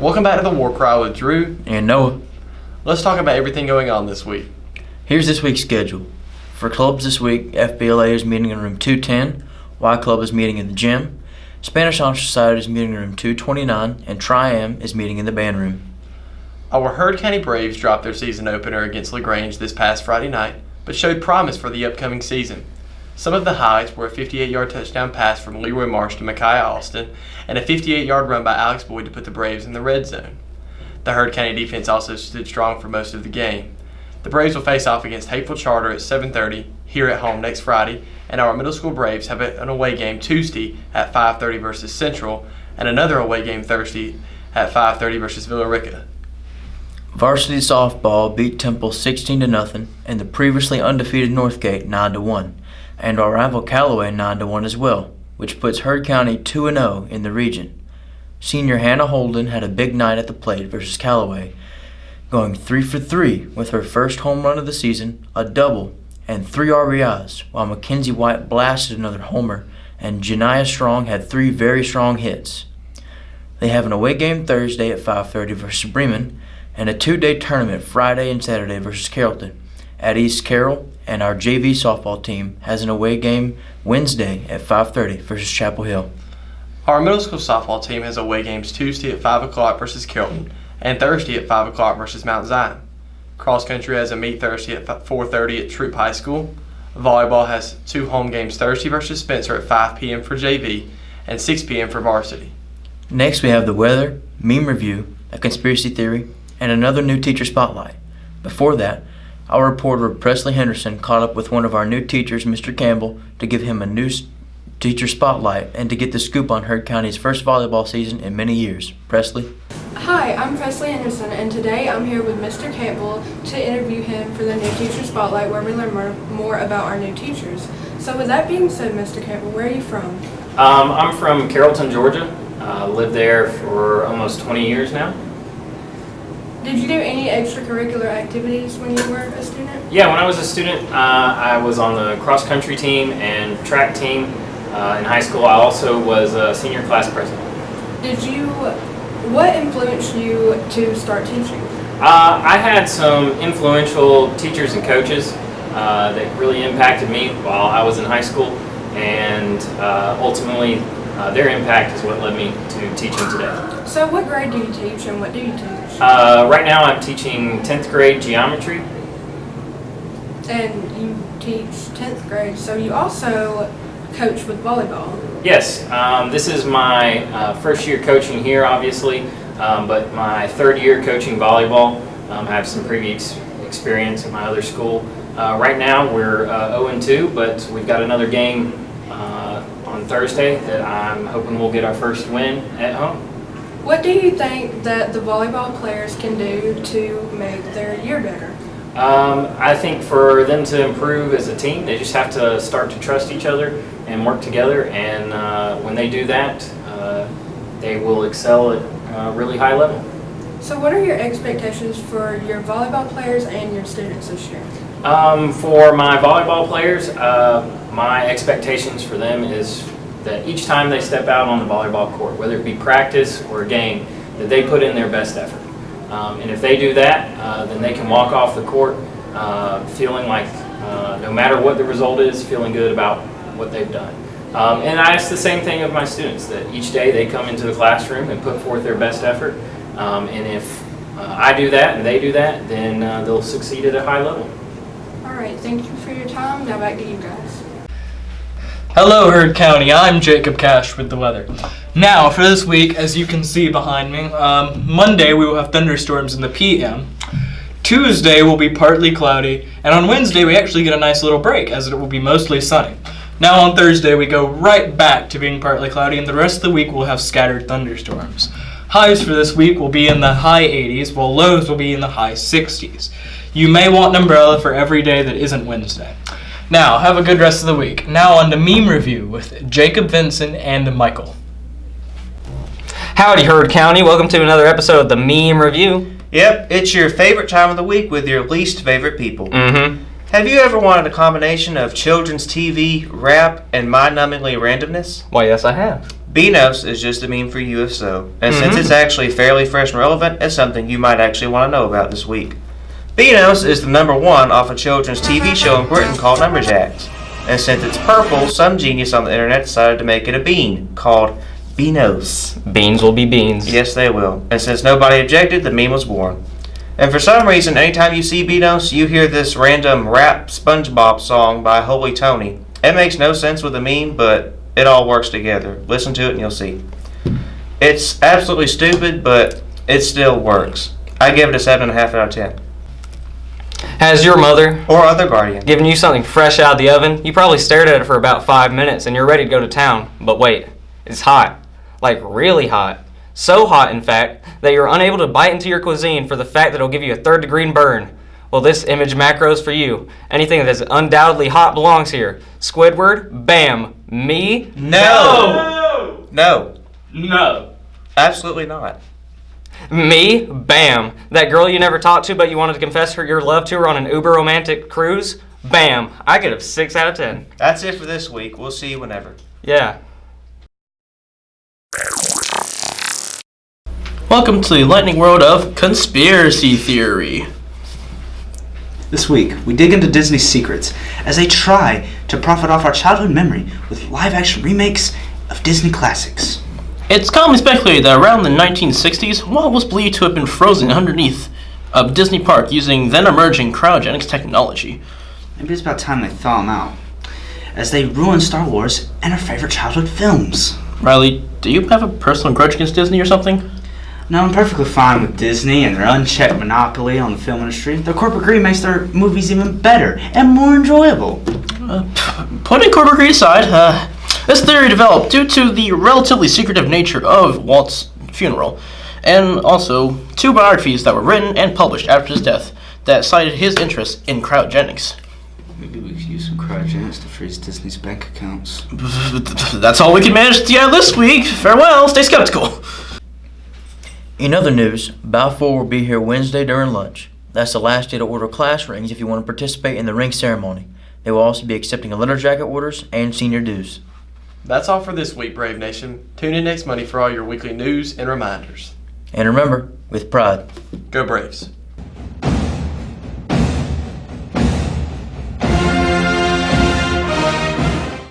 Welcome back to the War Cry with Drew and Noah. Let's talk about everything going on this week. Here's this week's schedule. For clubs this week, FBLA is meeting in room 210, Y Club is meeting in the gym, Spanish Honor Society is meeting in room 229, and Tri-Am is meeting in the band room. Our Heard County Braves dropped their season opener against LaGrange this past Friday night, but showed promise for the upcoming season. Some of the highlights were a 58-yard touchdown pass from Leroy Marsh to Micaiah Austin and a 58-yard run by Alex Boyd to put the Braves in the red zone. The Heard County defense also stood strong for most of the game. The Braves will face off against Hateful Charter at 7:30 here at home next Friday, and our middle school Braves have an away game Tuesday at 5:30 versus Central and another away game Thursday at 5:30 versus Villa Rica. Varsity softball beat Temple 16-0 and the previously undefeated Northgate 9-1. And our rival Callaway 9-1 as well, which puts Heard County 2-0 in the region. Senior Hannah Holden had a big night at the plate versus Callaway, going 3 for 3 with her first home run of the season, a double, and 3 RBIs, while Mackenzie White blasted another homer, and Janiah Strong had 3 very strong hits. They have an away game Thursday at 5:30 versus Bremen, and a 2-day tournament Friday and Saturday versus Carrollton at East Carroll, and our JV softball team has an away game Wednesday at 5:30 versus Chapel Hill. Our middle school softball team has away games Tuesday at 5 o'clock versus Carrollton and Thursday at 5 o'clock versus Mount Zion. Cross country has a meet Thursday at 4:30 at Troop High School. Volleyball has 2 home games Thursday versus Spencer at 5 p.m. for JV and 6 p.m. for varsity. Next we have the weather, meme review, a conspiracy theory, and another new teacher spotlight. Before that, our reporter Presley Henderson caught up with one of our new teachers, Mr. Campbell, to give him a new teacher spotlight and to get the scoop on Heard County's first volleyball season in many years. Presley? Hi, I'm Presley Henderson, and today I'm here with Mr. Campbell to interview him for the new teacher spotlight where we learn more about our new teachers. So with that being said, Mr. Campbell, where are you from? I'm from Carrollton, Georgia. Lived there for almost 20 years now. Did you do any extracurricular activities when you were a student? Yeah, when I was a student, I was on the cross-country team and track team. In high school, I also was a senior class president. What influenced you to start teaching? I had some influential teachers and coaches that really impacted me while I was in high school, and ultimately their impact is what led me to teaching today. So what grade do you teach and what do you teach? Right now I'm teaching 10th grade geometry. And you teach 10th grade, so you also coach with volleyball. Yes, this is my first year coaching here, obviously, but my 3rd year coaching volleyball. I have some previous experience at my other school. Right now we're 0-2, but we've got another game on Thursday that I'm hoping we'll get our first win at home. What do you think that the volleyball players can do to make their year better? I think for them to improve as a team, they just have to start to trust each other and work together, and when they do that, they will excel at a really high level. So what are your expectations for your volleyball players and your students this year? For my volleyball players, my expectations for them is that each time they step out on the volleyball court, whether it be practice or a game, that they put in their best effort. And if they do that, then they can walk off the court feeling like, no matter what the result is, feeling good about what they've done. And I ask the same thing of my students, that each day they come into the classroom and put forth their best effort. And if I do that and they do that, then they'll succeed at a high level. All right, thank you for your time. Now back to you guys. Hello, Heard County. I'm Jacob Cash with the weather. Now, for this week, as you can see behind me, Monday we will have thunderstorms in the PM. Tuesday will be partly cloudy, and on Wednesday we actually get a nice little break as it will be mostly sunny. Now on Thursday we go right back to being partly cloudy, and the rest of the week we'll have scattered thunderstorms. Highs for this week will be in the high 80s, while lows will be in the high 60s. You may want an umbrella for every day that isn't Wednesday. Now, have a good rest of the week. Now on to Meme Review with Jacob Vincent and Michael. Howdy, Heard County. Welcome to another episode of the Meme Review. Yep, it's your favorite time of the week with your least favorite people. Mm-hmm. Have you ever wanted a combination of children's TV, rap, and mind-numbingly randomness? Why, yes, I have. Beanos is just a meme for you if so, and since it's actually fairly fresh and relevant, it's something you might actually want to know about this week. Beanos is the number one off a children's TV show in Britain called Numberjacks, and since it's purple, some genius on the internet decided to make it a bean called Beanos. Beans will be beans. Yes, they will. And since nobody objected, the meme was born. And for some reason, anytime you see Beanos, you hear this random rap SpongeBob song by Holy Tony. It makes no sense with the meme, but it all works together. Listen to it and you'll see. It's absolutely stupid, but it still works. I give it a 7.5 out of 10. Has your mother Or other guardian. given you something fresh out of the oven? You probably stared at it for about 5 minutes and you're ready to go to town. But wait, it's hot. Like really hot. So hot, in fact, that you're unable to bite into your cuisine for the fact that it'll give you a 3rd-degree burn. Well, this image macro's for you. Anything that is undoubtedly hot belongs here. Squidward, bam. Me? No! No. No. Absolutely not. Me? Bam. That girl you never talked to but you wanted to confess your love to her on an uber romantic cruise? Bam. I get a 6 out of 10. That's it for this week. We'll see you whenever. Yeah. Welcome to the lightning world of conspiracy theory. This week, we dig into Disney's secrets as they try to profit off our childhood memory with live-action remakes of Disney classics. It's commonly speculated that around the 1960s, Walt was believed to have been frozen underneath a Disney park using then-emerging cryogenics technology. Maybe it's about time they thaw him out, as they ruin Star Wars and our favorite childhood films. Riley, do you have a personal grudge against Disney or something? No, I'm perfectly fine with Disney and their unchecked monopoly on the film industry. Their corporate greed makes their movies even better and more enjoyable. Putting corporate greed aside, this theory developed due to the relatively secretive nature of Walt's funeral, and also 2 biographies that were written and published after his death that cited his interest in cryogenics. Maybe we could use some cryogenics to freeze Disney's bank accounts. That's all we can manage to get this week. Farewell, stay skeptical. In other news, Balfour will be here Wednesday during lunch. That's the last day to order class rings if you want to participate in the ring ceremony. They will also be accepting letter jacket orders and senior dues. That's all for this week, Brave Nation. Tune in next Monday for all your weekly news and reminders. And remember, with pride, Go Braves.